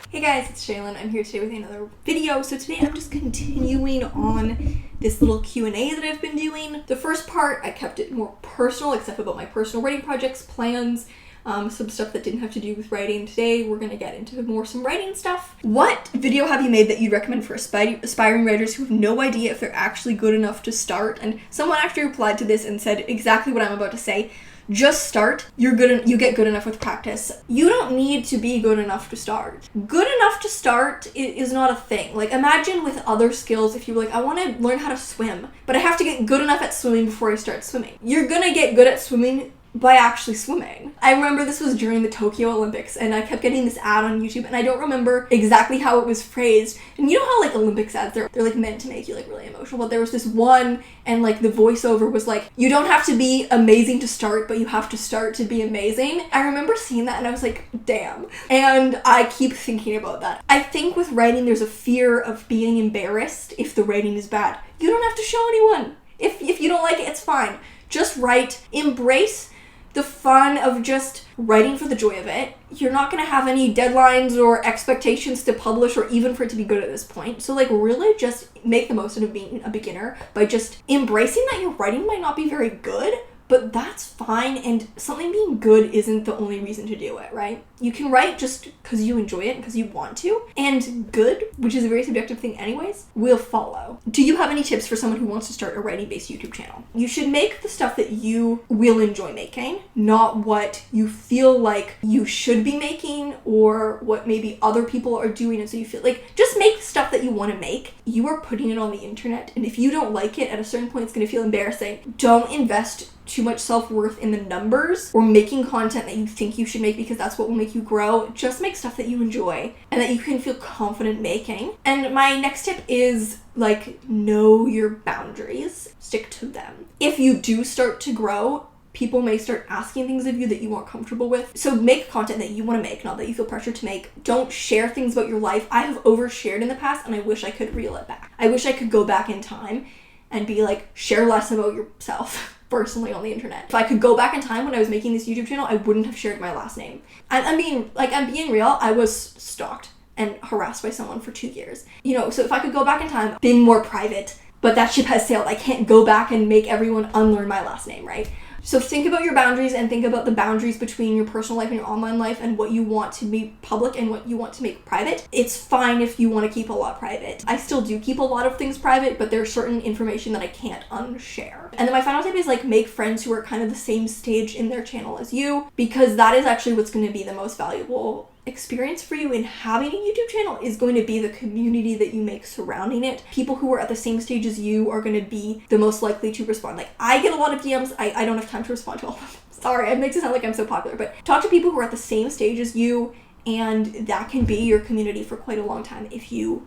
Hey guys, it's Shaylin. I'm here today with another video. So today I'm just continuing on this little Q&A that I've been doing. The first part, I kept it more personal, except about my personal writing projects, plans, some stuff that didn't have to do with writing. Today we're going to get into some writing stuff. What video have you made that you'd recommend for aspiring writers who have no idea if they're actually good enough to start? And someone actually replied to this and said exactly what I'm about to say. Just start. You get good enough with practice. You don't need to be good enough to start. Good enough to start is not a thing. Like, imagine with other skills, if you were like, I want to learn how to swim, but I have to get good enough at swimming before I start swimming. You're gonna get good at swimming by actually swimming. I remember this was during the Tokyo Olympics and I kept getting this ad on YouTube and I don't remember exactly how it was phrased. And you know how like Olympics ads, they're like meant to make you like really emotional, but there was this one and like the voiceover was like, you don't have to be amazing to start, but you have to start to be amazing. I remember seeing that and I was like, damn. And I keep thinking about that. I think with writing, there's a fear of being embarrassed if the writing is bad. You don't have to show anyone. If you don't like it, it's fine. Just write. Embrace the fun of just writing for the joy of it. You're not going to have any deadlines or expectations to publish or even for it to be good at this point. So like really just make the most out of being a beginner by just embracing that your writing might not be very good, but that's fine, and something being good isn't the only reason to do it, right? You can write just because you enjoy it and because you want to, and good, which is a very subjective thing anyways, will follow. Do you have any tips for someone who wants to start a writing-based YouTube channel? You should make the stuff that you will enjoy making, not what you feel like you should be making or what maybe other people are doing, and so you feel like, just make stuff that you want to make. You are putting it on the internet, and if you don't like it, at a certain point it's going to feel embarrassing. Don't invest too much self-worth in the numbers or making content that you think you should make because that's what will make you grow. Just make stuff that you enjoy and that you can feel confident making. And my next tip is like, know your boundaries, stick to them. If you do start to grow, people may start asking things of you that you aren't comfortable with. So make content that you want to make, not that you feel pressured to make. Don't share things about your life. I have overshared in the past and I wish I could reel it back. I wish I could go back in time and be like, share less about yourself. Personally on the internet. If I could go back in time when I was making this YouTube channel, I wouldn't have shared my last name. I'm being real. I was stalked and harassed by someone for 2 years. So if I could go back in time, being more private, but that ship has sailed. I can't go back and make everyone unlearn my last name, right? So think about your boundaries and think about the boundaries between your personal life and your online life and what you want to be public and what you want to make private. It's fine if you want to keep a lot private. I still do keep a lot of things private, but there's certain information that I can't unshare. And then my final tip is like, make friends who are kind of the same stage in their channel as you, because that is actually what's going to be the most valuable experience for you in having a YouTube channel is going to be the community that you make surrounding it. People who are at the same stage as you are going to be the most likely to respond. Like, I get a lot of DMs. I don't have time to respond to all of them. Sorry, it makes it sound like I'm so popular, but talk to people who are at the same stage as you, and that can be your community for quite a long time if you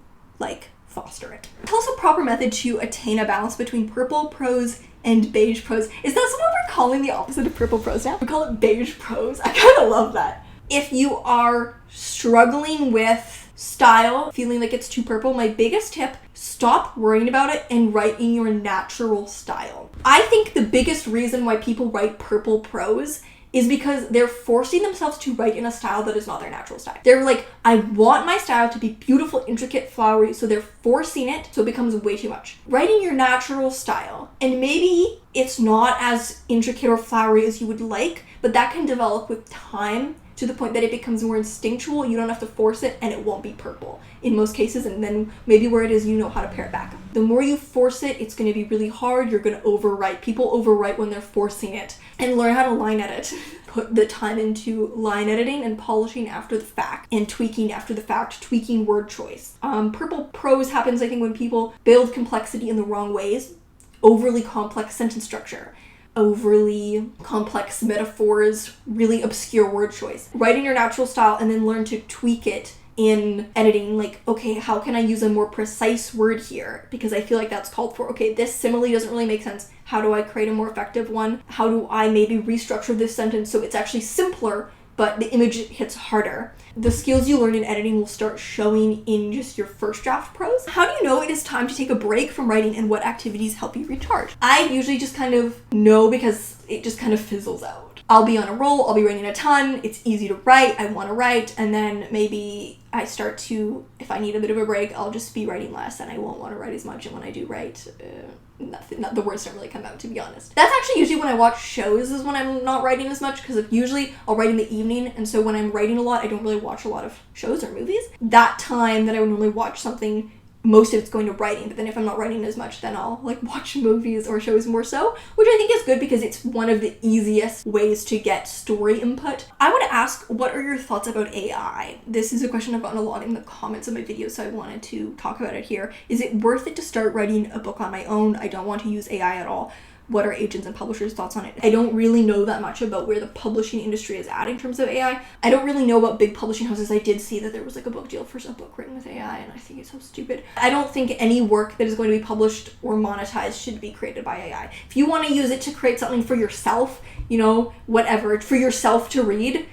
foster it. Tell us a proper method to attain a balance between purple prose and beige prose. Is that something we're calling the opposite of purple prose now? We call it beige prose. I kind of love that. If you are struggling with style, feeling like it's too purple, my biggest tip, stop worrying about it and write in your natural style. I think the biggest reason why people write purple prose is because they're forcing themselves to write in a style that is not their natural style. They're like, I want my style to be beautiful, intricate, flowery, so they're forcing it, so it becomes way too much. Write in your natural style, and maybe it's not as intricate or flowery as you would like, but that can develop with time to the point that it becomes more instinctual. You don't have to force it and it won't be purple in most cases, and then maybe where it is, you know how to pare it back. The more you force it, it's going to be really hard. You're going to overwrite. People overwrite when they're forcing it. And learn how to line edit. Put the time into line editing and polishing after the fact and tweaking after the fact, tweaking word choice. Purple prose happens, I think, when people build complexity in the wrong ways. Overly complex sentence structure, overly complex metaphors, really obscure word choice. Write in your natural style and then learn to tweak it in editing. Like, okay, how can I use a more precise word here? Because I feel like that's called for. Okay, this simile doesn't really make sense. How do I create a more effective one? How do I maybe restructure this sentence so it's actually simpler, but the image hits harder? The skills you learn in editing will start showing in just your first draft prose. How do you know it is time to take a break from writing, and what activities help you recharge? I usually just kind of know because it just kind of fizzles out. I'll be on a roll, I'll be writing a ton, it's easy to write, I want to write, and then maybe I start to, if I need a bit of a break, I'll just be writing less and I won't want to write as much, and when I do write, the words don't really come out, to be honest. That's actually usually when I watch shows is when I'm not writing as much, because usually I'll write in the evening, and so when I'm writing a lot, I don't really watch a lot of shows or movies. That time that I would normally watch something, most of it's going to writing, but then if I'm not writing as much, then I'll like watch movies or shows more so, which I think is good because it's one of the easiest ways to get story input. I want to ask, what are your thoughts about AI? This is a question I've gotten a lot in the comments of my videos, so I wanted to talk about it here. Is it worth it to start writing a book on my own? I don't want to use AI at all. What are agents and publishers' thoughts on it? I don't really know that much about where the publishing industry is at in terms of AI. I don't really know about big publishing houses. I did see that there was like a book deal for a book written with AI, and I think it's so stupid. I don't think any work that is going to be published or monetized should be created by AI. If you want to use it to create something for yourself, you know, whatever, for yourself to read,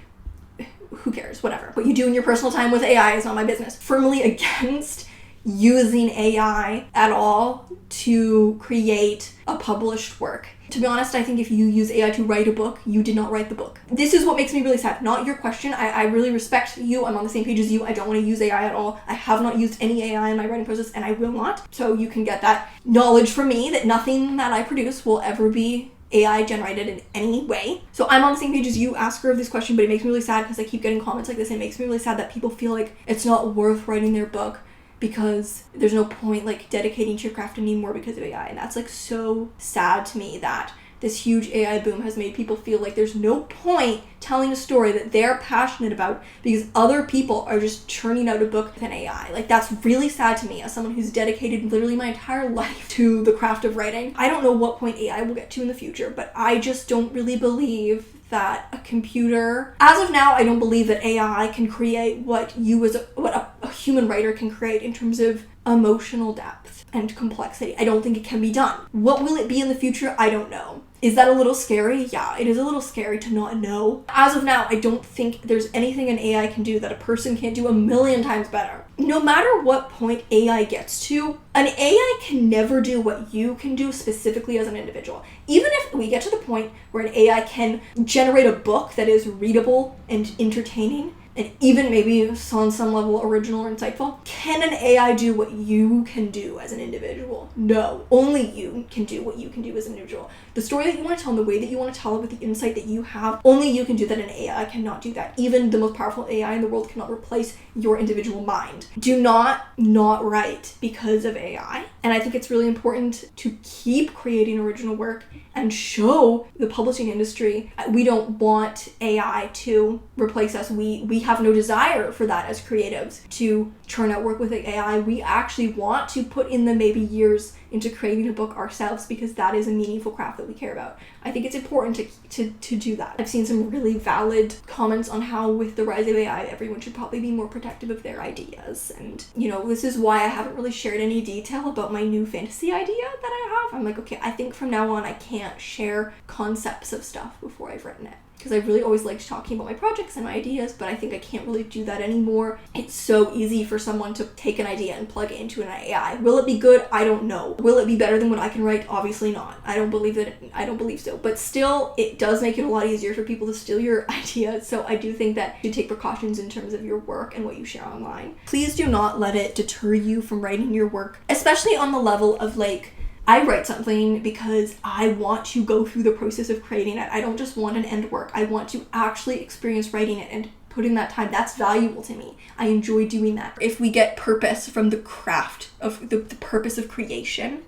who cares? Whatever. What you do in your personal time with AI is not my business. Firmly against using AI at all to create a published work. To be honest, I think if you use AI to write a book, you did not write the book. This is what makes me really sad. Not your question. I really respect you. I'm on the same page as you. I don't want to use AI at all. I have not used any AI in my writing process, and I will not. So you can get that knowledge from me that nothing that I produce will ever be AI generated in any way. So I'm on the same page as you, asker of this question, but it makes me really sad because I keep getting comments like this. It makes me really sad that people feel like it's not worth writing their book because there's no point like dedicating to your craft anymore because of AI. And that's like so sad to me that this huge AI boom has made people feel like there's no point telling a story that they're passionate about because other people are just churning out a book with an AI. Like, that's really sad to me as someone who's dedicated literally my entire life to the craft of writing. I don't know what point AI will get to in the future, but I just don't really believe that a computer, as of now, I don't believe that AI can create what a human writer can create in terms of emotional depth and complexity. I don't think it can be done. What will it be in the future? I don't know. Is that a little scary? Yeah, it is a little scary to not know. As of now, I don't think there's anything an AI can do that a person can't do a million times better. No matter what point AI gets to, an AI can never do what you can do specifically as an individual. Even if we get to the point where an AI can generate a book that is readable and entertaining, and even maybe on some level original or insightful, can an AI do what you can do as an individual? No. Only you can do what you can do as an individual. The story that you want to tell and the way that you want to tell it with the insight that you have, only you can do that. An AI cannot do that. Even the most powerful AI in the world cannot replace your individual mind. Do not write because of AI. And I think it's really important to keep creating original work and show the publishing industry we don't want AI to replace us. We have no desire for that as creatives, to churn out work with AI. We actually want to put in the maybe years into creating a book ourselves because that is a meaningful craft that we care about. I think it's important to do that. I've seen some really valid comments on how with the rise of AI, everyone should probably be more protective of their ideas. And, you know, this is why I haven't really shared any detail about my new fantasy idea that I have. I'm like, okay, I think from now on I can't share concepts of stuff before I've written it, because I really always liked talking about my projects and my ideas, but I think I can't really do that anymore. It's so easy for someone to take an idea and plug it into an AI. Will it be good? I don't know. Will it be better than what I can write? Obviously not. I don't believe so. But still, it does make it a lot easier for people to steal your ideas. So I do think that you take precautions in terms of your work and what you share online. Please do not let it deter you from writing your work, especially on the level of like, I write something because I want to go through the process of creating it. I don't just want an end work. I want to actually experience writing it and put in that time. That's valuable to me. I enjoy doing that. If we get purpose from the craft of the purpose of creation,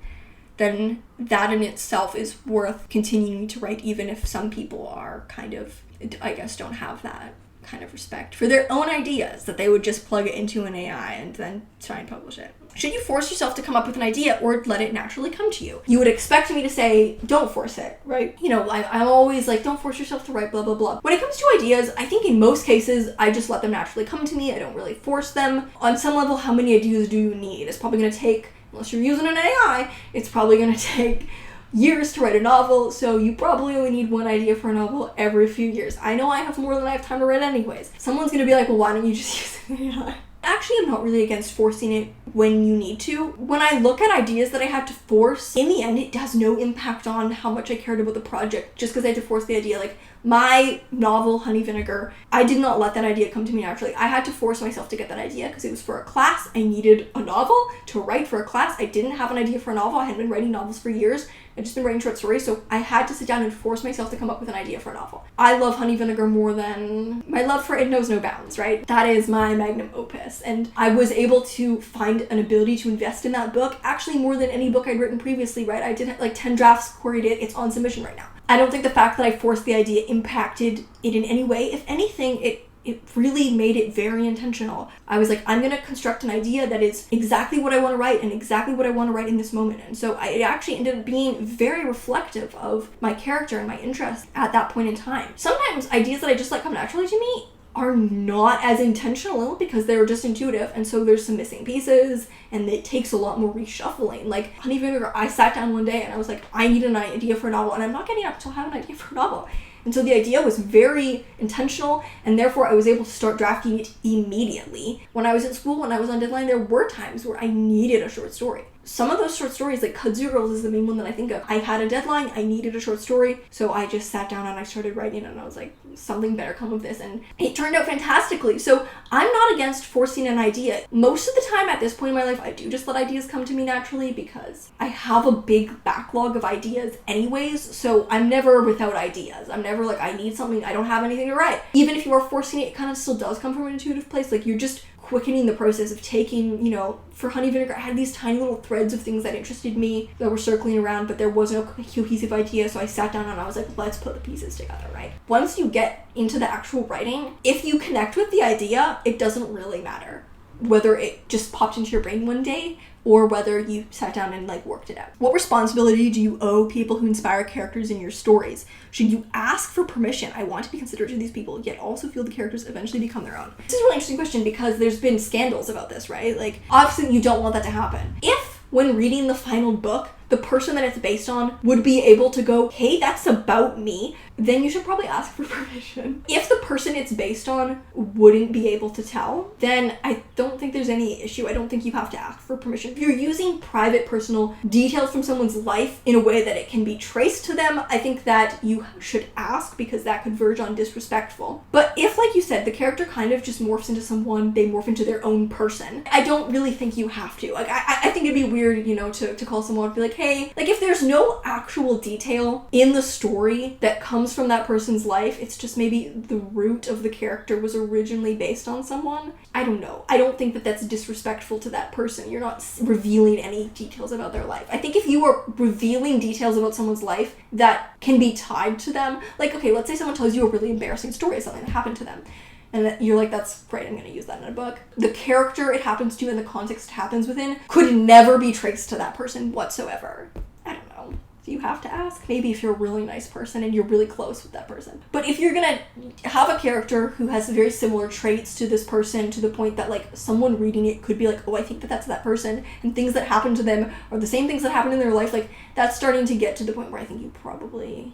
then that in itself is worth continuing to write, even if some people are kind of, I guess, don't have that kind of respect for their own ideas, that they would just plug it into an AI and then try and publish it. Should you force yourself to come up with an idea or let it naturally come to you? You would expect me to say, don't force it, right? You know, I'm always like, don't force yourself to write blah, blah, blah. When it comes to ideas, I think in most cases, I just let them naturally come to me. I don't really force them. On some level, how many ideas do you need? It's probably going to take, unless you're using an AI, it's probably going to take years to write a novel, so you probably only need one idea for a novel every few years. I know I have more than I have time to write anyways. Someone's gonna be like, well, why don't you just use an AI? Actually, I'm not really against forcing it when you need to. When I look at ideas that I had to force, in the end, it has no impact on how much I cared about the project just because I had to force the idea. Like, My novel, Honey Vinegar, I did not let that idea come to me naturally. I had to force myself to get that idea because it was for a class. I needed a novel to write for a class. I didn't have an idea for a novel. I hadn't been writing novels for years. I'd just been writing short stories, so I had to sit down and force myself to come up with an idea for a novel. I love Honey Vinegar more than... my love for It Knows No Bounds, right? That is my magnum opus, and I was able to find an ability to invest in that book, actually more than any book I'd written previously, right? I did like 10 drafts, queried it, it's on submission right now. I don't think the fact that I forced the idea impacted it in any way. If anything, it really made it very intentional. I was like, I'm going to construct an idea that is exactly what I want to write and exactly what I want to write in this moment. And so it actually ended up being very reflective of my character and my interests at that point in time. Sometimes ideas that I just let come naturally to me are not as intentional because they were just intuitive, and so there's some missing pieces and it takes a lot more reshuffling. Like Honey Vinegar, I sat down one day and I was like, I need an idea for a novel, and I'm not getting up until I have an idea for a novel. And so the idea was very intentional, and therefore I was able to start drafting it immediately. When I was in school, when I was on deadline, there were times where I needed a short story. Some of those short stories, like Kudzu Girls is the main one that I think of. I had a deadline, I needed a short story, so I just sat down and I started writing, and I was like, something better come of this, and it turned out fantastically. So I'm not against forcing an idea. Most of the time at this point in my life, I do just let ideas come to me naturally because I have a big backlog of ideas anyways, so I'm never without ideas. I'm never like, I need something, I don't have anything to write. Even if you are forcing it, it kind of still does come from an intuitive place. Like, you're just quickening the process of taking, you know, for Honey Vinegar, I had these tiny little threads of things that interested me that were circling around, but there was no cohesive idea, so I sat down and I was like, let's put the pieces together, right? Once you get into the actual writing, if you connect with the idea, it doesn't really matter whether it just popped into your brain one day or whether you sat down and like worked it out. What responsibility do you owe people who inspire characters in your stories? Should you ask for permission? I want to be considerate to these people, yet also feel the characters eventually become their own. This is a really interesting question because there's been scandals about this, right? Like, obviously you don't want that to happen. If, when reading the final book, the person that it's based on would be able to go, hey, that's about me, then you should probably ask for permission. If the person it's based on wouldn't be able to tell, then I don't think there's any issue. I don't think you have to ask for permission. If you're using private, personal details from someone's life in a way that it can be traced to them, I think that you should ask because that could verge on disrespectful. But if, like you said, the character kind of just morphs into someone, they morph into their own person, I don't really think you have to. Like, I think it'd be weird, you know, to call someone and be like, hey, like if there's no actual detail in the story that comes from that person's life, it's just maybe the root of the character was originally based on someone. I don't know. I don't think that that's disrespectful to that person. You're not revealing any details about their life. I think if you are revealing details about someone's life that can be tied to them, like, okay, let's say someone tells you a really embarrassing story of something that happened to them, and you're like, that's great, I'm going to use that in a book. The character it happens to and the context it happens within could never be traced to that person whatsoever. I don't know. So you have to ask. Maybe if you're a really nice person and you're really close with that person. But if you're going to have a character who has very similar traits to this person to the point that like someone reading it could be like, oh, I think that that's that person, and things that happen to them are the same things that happen in their life, like that's starting to get to the point where I think you probably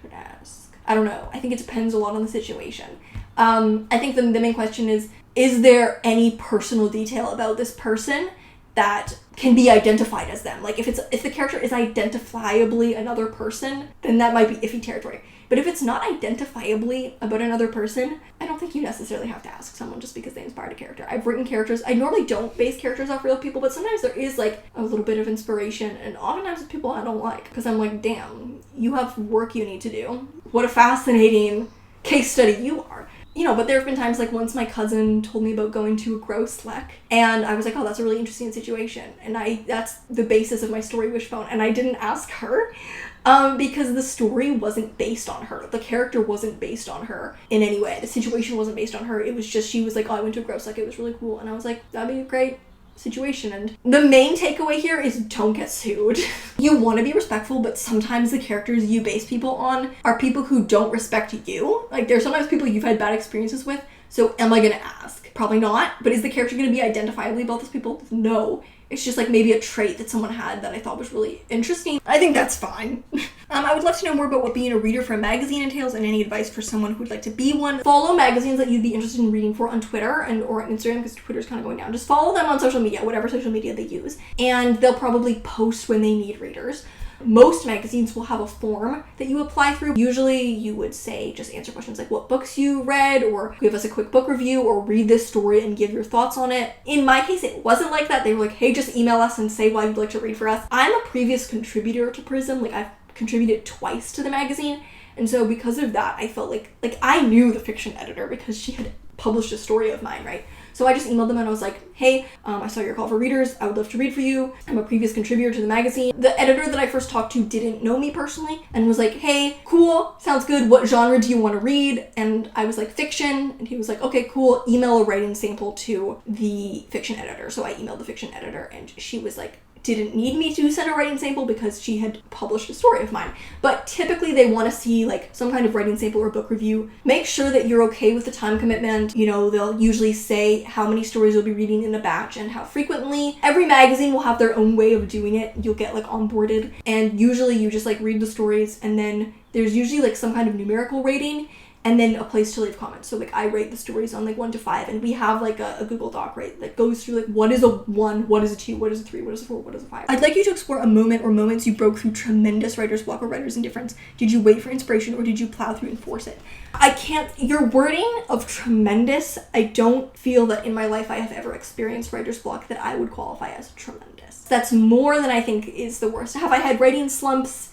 should ask. I don't know. I think it depends a lot on the situation. I think the main question is there any personal detail about this person that can be identified as them? Like if the character is identifiably another person, then that might be iffy territory. But if it's not identifiably about another person, I don't think you necessarily have to ask someone just because they inspired a character. I've written characters. I normally don't base characters off real people, but sometimes there is like a little bit of inspiration, and oftentimes it's people I don't like because I'm like, damn, you have work you need to do. What a fascinating case study you are. You know, but there have been times, like once my cousin told me about going to a gross lek, and I was like, oh, that's a really interesting situation, and that's the basis of my story wishbone, and I didn't ask her because the story wasn't based on her. The character wasn't based on her in any way. The situation wasn't based on her. It was just, she was like, oh, I went to a gross lek, it was really cool, and I was like, that'd be a great situation. And the main takeaway here is don't get sued. You want to be respectful, but sometimes the characters you base people on are people who don't respect you. Like there's sometimes people you've had bad experiences with, so am I gonna ask? Probably not. But is the character gonna be identifiably about those people? No. It's just like maybe a trait that someone had that I thought was really interesting. I think that's fine. I would love to know more about what being a reader for a magazine entails and any advice for someone who'd like to be one. Follow magazines that you'd be interested in reading for on Twitter or on Instagram, because Twitter's kind of going down. Just follow them on social media, whatever social media they use, and they'll probably post when they need readers. Most magazines will have a form that you apply through. Usually you would say, just answer questions like what books you read, or give us a quick book review, or read this story and give your thoughts on it. In my case, it wasn't like that. They were like, hey, just email us and say why you'd like to read for us. I'm a previous contributor to Prism. Like, I've contributed twice to the magazine. And so because of that, I felt like I knew the fiction editor because she had published a story of mine, right? So I just emailed them and I was like, hey, I saw your call for readers. I would love to read for you. I'm a previous contributor to the magazine. The editor that I first talked to didn't know me personally and was like, hey, cool, sounds good. What genre do you want to read? And I was like, fiction. And he was like, okay, cool. Email a writing sample to the fiction editor. So I emailed the fiction editor and she was like, didn't need me to send a writing sample because she had published a story of mine. But typically they want to see like some kind of writing sample or book review. Make sure that you're okay with the time commitment. You know, they'll usually say how many stories you'll be reading in a batch and how frequently. Every magazine will have their own way of doing it. You'll get like onboarded, and usually you just like read the stories, and then there's usually like some kind of numerical rating and then a place to leave comments. So like I rate the stories on like 1 to 5, and we have like a Google Doc, right, that goes through like what is a 1, what is a 2, what is a 3, what is a 4, what is a 5. I'd like you to explore a moment or moments you broke through tremendous writer's block or writer's indifference. Did you wait for inspiration or did you plow through and force it? Your wording of tremendous, I don't feel that in my life I have ever experienced writer's block that I would qualify as tremendous. That's more than I think is the worst. Have I had writing slumps?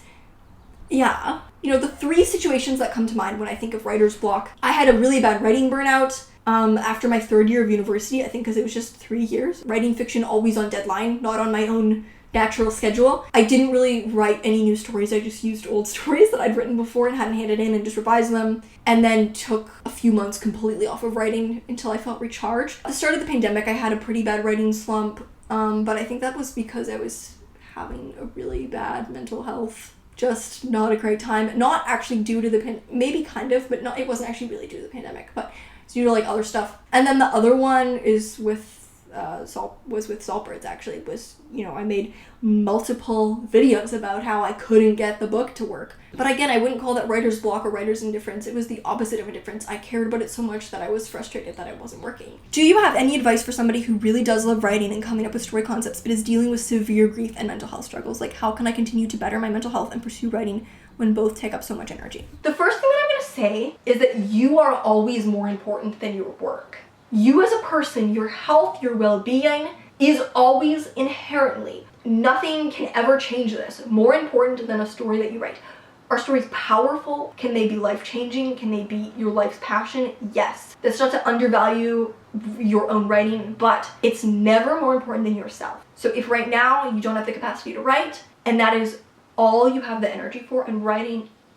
Yeah. You know, the 3 situations that come to mind when I think of writer's block, I had a really bad writing burnout after my 3rd year of university, I think because it was just 3 years. Writing fiction always on deadline, not on my own natural schedule. I didn't really write any new stories. I just used old stories that I'd written before and hadn't handed in and just revised them, and then took a few months completely off of writing until I felt recharged. At the start of the pandemic, I had a pretty bad writing slump, but I think that was because I was having a really bad mental health, just not a great time. Not actually due to the maybe kind of, but not, it wasn't actually really due to the pandemic, but it's due to like other stuff. And then the other one is with Saltbirds. Actually, was, you know, I made multiple videos about how I couldn't get the book to work. But again, I wouldn't call that writer's block or writer's indifference. It was the opposite of indifference. I cared about it so much that I was frustrated that it wasn't working. Do you have any advice for somebody who really does love writing and coming up with story concepts, but is dealing with severe grief and mental health struggles? Like, how can I continue to better my mental health and pursue writing when both take up so much energy? The first thing that I'm going to say is that you are always more important than your work. You as a person, your health, your well-being is always inherently, nothing can ever change this, more important than a story that you write. Are stories powerful? Can they be life-changing? Can they be your life's passion? Yes. That's not to undervalue your own writing, but it's never more important than yourself. So if right now you don't have the capacity to write, and that is all you have the energy for, and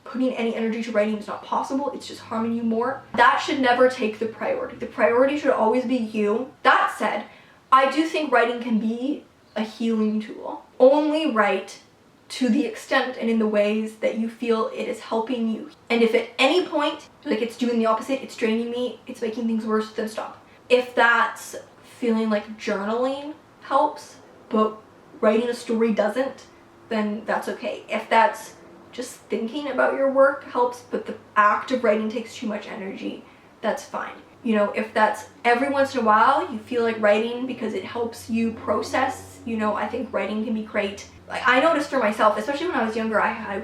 putting any energy to writing is not possible, it's just harming you more, that should never take the priority. The priority should always be you. That said, I do think writing can be a healing tool. Only write to the extent and in the ways that you feel it is helping you. And if at any point, like it's doing the opposite, it's draining me, it's making things worse, then stop. If that's feeling like journaling helps, but writing a story doesn't, then that's okay. If that's just thinking about your work helps, but the act of writing takes too much energy, that's fine. You know, if that's every once in a while you feel like writing because it helps you process, you know, I think writing can be great. Like, I noticed for myself, especially when I was younger, I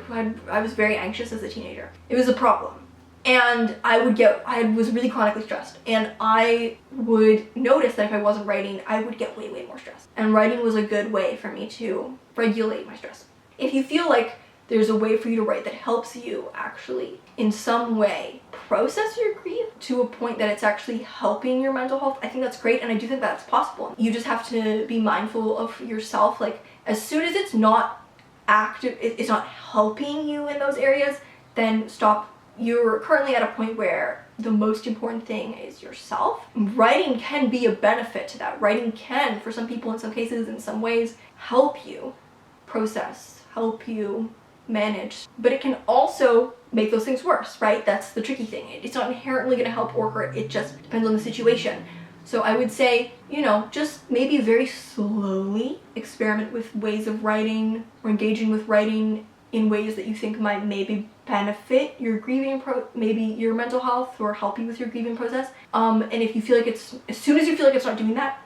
was very anxious as a teenager. It was a problem. And I was really chronically stressed. And I would notice that if I wasn't writing, I would get way, way more stressed. And writing was a good way for me to regulate my stress. If you feel like there's a way for you to write that helps you actually in some way process your grief to a point that it's actually helping your mental health, I think that's great, and I do think that's possible. You just have to be mindful of yourself. Like, as soon as it's not active, it's not helping you in those areas, then stop. You're currently at a point where the most important thing is yourself. Writing can be a benefit to that. Writing can, for some people in some cases, in some ways, help you process, help you manage, but it can also make those things worse, right? That's the tricky thing. It's not inherently going to help or hurt. It just depends on the situation. So I would say, you know, just maybe very slowly experiment with ways of writing or engaging with writing in ways that you think might maybe benefit your grieving maybe your mental health or help you with your grieving process. And if you feel like as soon as you feel like it's not doing that,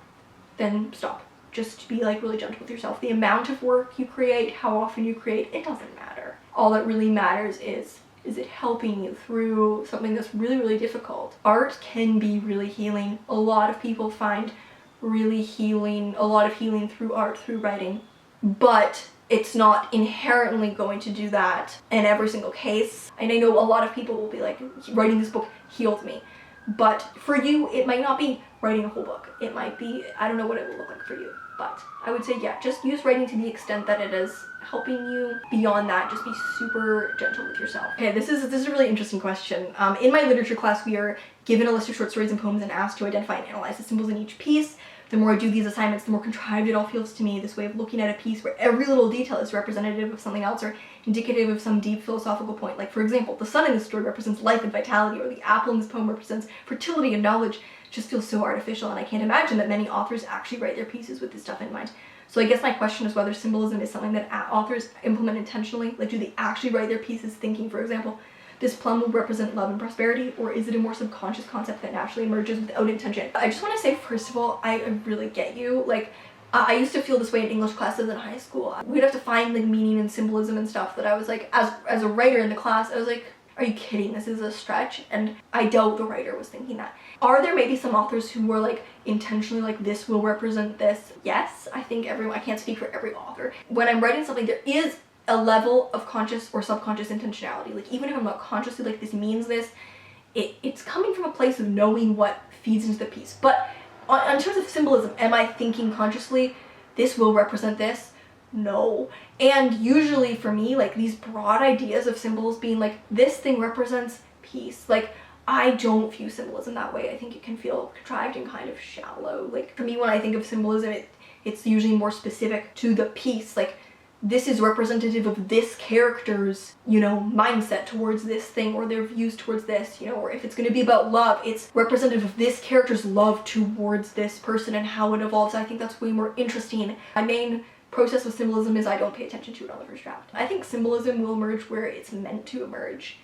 then stop. just to be like really gentle with yourself. The amount of work you create, how often you create, it doesn't matter. All that really matters is it helping you through something that's really, really difficult? Art can be really healing. A lot of people find really healing, a lot of healing through art, through writing, but it's not inherently going to do that in every single case. And I know a lot of people will be like, writing this book healed me. But for you, it might not be writing a whole book. It might be, I don't know what it will look like for you. But I would say, yeah, just use writing to the extent that it is helping you. Beyond that, just be super gentle with yourself. Okay, this is a really interesting question. In my literature class, we are given a list of short stories and poems and asked to identify and analyze the symbols in each piece. The more I do these assignments, the more contrived it all feels to me. This way of looking at a piece where every little detail is representative of something else or indicative of some deep philosophical point. Like, for example, the sun in this story represents life and vitality, or the apple in this poem represents fertility and knowledge. It just feels so artificial, and I can't imagine that many authors actually write their pieces with this stuff in mind. So I guess my question is whether symbolism is something that authors implement intentionally. Like, do they actually write their pieces thinking, for example, this plum will represent love and prosperity, or is it a more subconscious concept that naturally emerges without intention? I just want to say, first of all, I really get you. Like, I used to feel this way in English classes in high school. We'd have to find like meaning and symbolism and stuff that I was like, as a writer in the class, I was like, are you kidding? This is a stretch. And I doubt the writer was thinking that. Are there maybe some authors who were like intentionally like, this will represent this? Yes, I think everyone, I can't speak for every author. When I'm writing something, there is a level of conscious or subconscious intentionality. Like, even if I'm not consciously like, this means this, it's coming from a place of knowing what feeds into the piece. But in terms of symbolism, am I thinking consciously, this will represent this? No. And usually for me, like, these broad ideas of symbols being like, this thing represents peace, like, I don't view symbolism that way. I think it can feel contrived and kind of shallow. Like, for me, when I think of symbolism, it's usually more specific to the piece. Like, this is representative of this character's, you know, mindset towards this thing, or their views towards this, you know, or if it's going to be about love, it's representative of this character's love towards this person and how it evolves. I think that's way more interesting. My main process with symbolism is I don't pay attention to it on the first draft. I think symbolism will emerge where it's meant to emerge,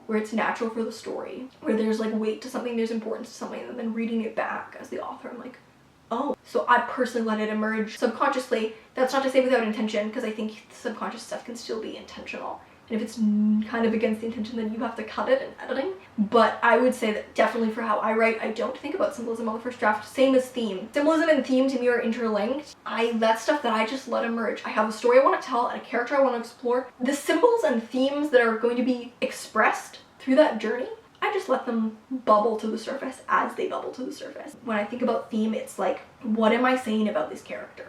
where it's natural for the story, where there's like weight to something, there's importance to something, and then reading it back as the author, I'm like, oh. So I personally let it emerge subconsciously. That's not to say without intention, because I think subconscious stuff can still be intentional. And if it's kind of against the intention, then you have to cut it in editing. But I would say that definitely for how I write, I don't think about symbolism on the first draft. Same as theme. Symbolism and theme to me are interlinked. That's stuff that I just let emerge. I have a story I want to tell and a character I want to explore. The symbols and themes that are going to be expressed through that journey, I just let them bubble to the surface as they bubble to the surface. When I think about theme, it's like, what am I saying about this character?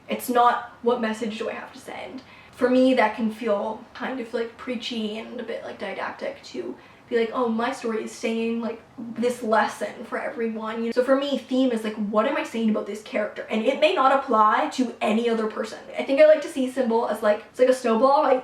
It's not, what message do I have to send? For me, that can feel kind of like preachy and a bit like didactic to be like, oh, my story is saying like this lesson for everyone. You know? So for me, theme is like, what am I saying about this character? And it may not apply to any other person. I think I like to see symbol as like, it's like a snowball. Like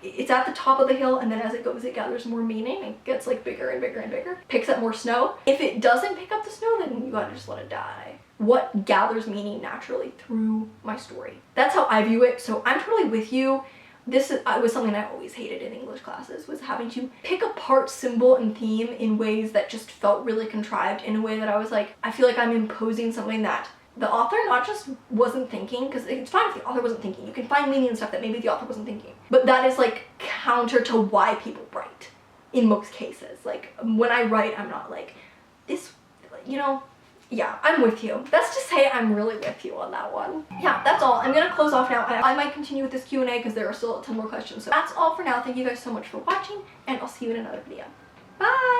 it's at the top of the hill, and then as it goes, it gathers more meaning. It gets like bigger and bigger and bigger. Picks up more snow. If it doesn't pick up the snow, then you gotta just let it die. What gathers meaning naturally through my story? That's how I view it. So I'm totally with you. This was something I always hated in English classes, was having to pick apart symbol and theme in ways that just felt really contrived, in a way that I was like, I feel like I'm imposing something that the author not just wasn't thinking, because it's fine if the author wasn't thinking. You can find meaning in stuff that maybe the author wasn't thinking. But that is like counter to why people write in most cases. Like when I write, I'm not like, this, you know, yeah, I'm with you. That's to say I'm really with you on that one. Yeah, that's all. I'm gonna close off now. I might continue with this Q&A because there are still a ton more questions. So that's all for now. Thank you guys so much for watching, and I'll see you in another video. Bye!